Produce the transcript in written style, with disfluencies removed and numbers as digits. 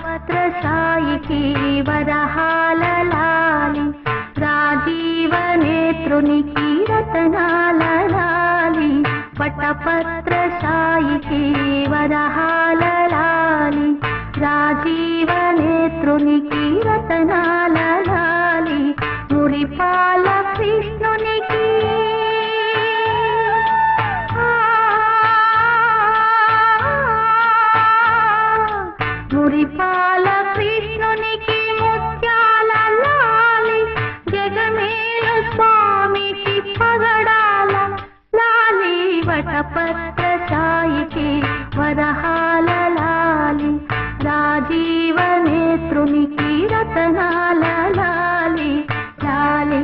వటపత్ర సాయికి వరహాల లాలి రాజీవ నేత్రునికి రతనాల లాలి వటపత్ర సాయికి వరహాల లాలి రాజీవ నేత్రునికి రతనాల లాలి మురిపాల కృష్ణునికి మురిపాల కృష్ణునికి ముత్యాల లాలి జగమేలు స్వామికి పగడాల లాలి వటపత్ర సాయికి వరహాల లాలి రాజీవ నేత్రునికి రతనాల లాలి లాలి